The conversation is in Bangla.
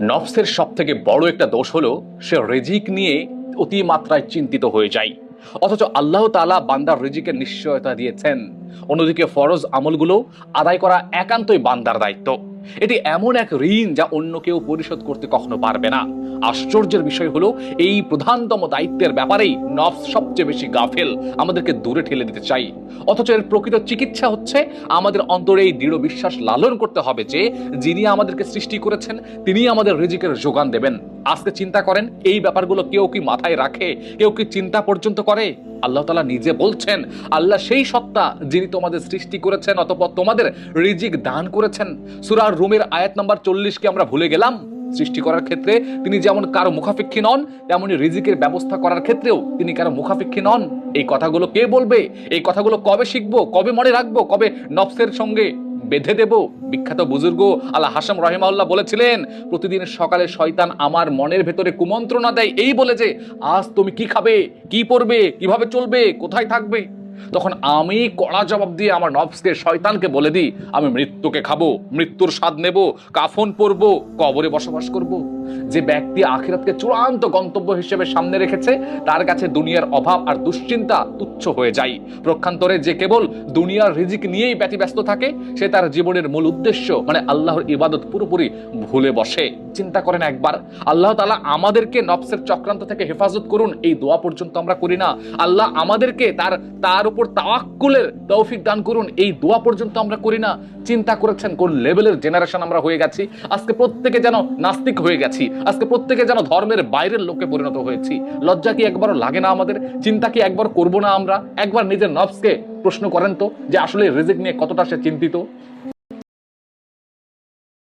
নফসের সব থেকে বড় একটা দোষ হলো সে রিজিক নিয়ে অতিমাত্রায় চিন্তিত হয়ে যায়। অথচ আল্লাহ তাআলা বান্দার রিজিকের নিশ্চয়তা দিয়েছেন। অন্যদিকে ফরজ আমলগুলো আদায় করা একান্তই বান্দার দায়িত্ব। এটি এমন এক ঋণ যা অন্য কেউ পরিশোধ করতে কখনো পারবে না। আশ্চর্যের বিষয় হলো এই প্রধানতম দায়িত্বের ব্যাপারেই নফস সবচেয়ে বেশি গাফেল, আমাদেরকে দূরে ঠেলে দিতে চাই। অথচ এর প্রকৃত চিকিৎসা হচ্ছে আমাদের অন্তরে এই দৃঢ় বিশ্বাস লালন করতে হবে যে যিনি আমাদেরকে সৃষ্টি করেছেন তিনি আমাদের রিজিকের যোগান দেবেন। আজকে চিন্তা করেন, এই ব্যাপারগুলো কেউ কি মাথায় রাখে? কেউ কি চিন্তা পর্যন্ত করে? আল্লাহ তাআলা নিজে বলছেন, আল্লাহ সেই সত্তা যিনি তোমাদের সৃষ্টি করেছেন অতঃপর তোমাদের রিজিক দান করেছেন। সূরা রুমের আয়াত নাম্বার 40 কি আমরা ভুলে গেলাম? সৃষ্টি করার ক্ষেত্রে তিনি যেমন কারো মুখাপেক্ষী নন, তেমনি রিজিকের ব্যবস্থা করার ক্ষেত্রেও তিনি কারো মুখাপেক্ষী নন। এই কথাগুলো কে বলবে? এই কথাগুলো কবে শিখবো, কবে মনে রাখবো, কবে নফসের সঙ্গে বেঁধে দেব? বিখ্যাত বুজুর্গ আল্লাহ হাসাম রাহিমাহুল্লাহ বলেছিলেন, প্রতিদিন সকালে শয়তান আমার মনের ভেতরে কুমন্ত্রণা দেয় এই বলে যে আজ তুমি কি খাবে, কি পরবে, কিভাবে চলবে, কোথায় থাকবে। তখন আমি কড়া জবাব দিয়ে আমার নফসকে, শয়তানকে বলে দিই, আমি মৃত্যুকে খাবো, মৃত্যুর স্বাদ নেব, কাফন পরবো, কবরে বসবাস করব। যে ব্যক্তি আখিরাতকে চূড়ান্ত গন্তব্য হিসেবে সামনে রেখেছে তার কাছে দুনিয়ার অভাব আর দুশ্চিন্তা তুচ্ছ হয়ে যায়। প্রক্ষান্তরে যে কেবল দুনিয়ার রিজিক নিয়েই ব্যতিব্যস্ত থাকে সে তার জীবনের মূল উদ্দেশ্য মানে আল্লাহর ইবাদত পুরোপুরি ভুলে বসে। চিন্তা করেন একবার, আল্লাহ তাআলা আমাদেরকে নফসের চক্রান্ত থেকে হেফাজত করুন এই দোয়া পর্যন্ত আমরা করি না। আল্লাহ আমাদেরকে তার উপর তাওয়াক্কুলের তৌফিক দান করুন এই দোয়া পর্যন্ত আমরা করি না। চিন্তা করেছেন কোন লেভেলের জেনারেশন আমরা হয়ে গেছি? আজকে প্রত্যেকে যেন নাস্তিক হয়ে গেছি, আজকে প্রত্যেকে যেন ধর্মের বাইরের লোকে পরিণত হয়েছি। লজ্জা কি একবারও লাগে না আমাদের? চিন্তা কি একবার করব না আমরা? একবার নিজের নফসকে প্রশ্ন করেন তো যে আসলে রিজিক নিয়ে কতটা সে চিন্তিত।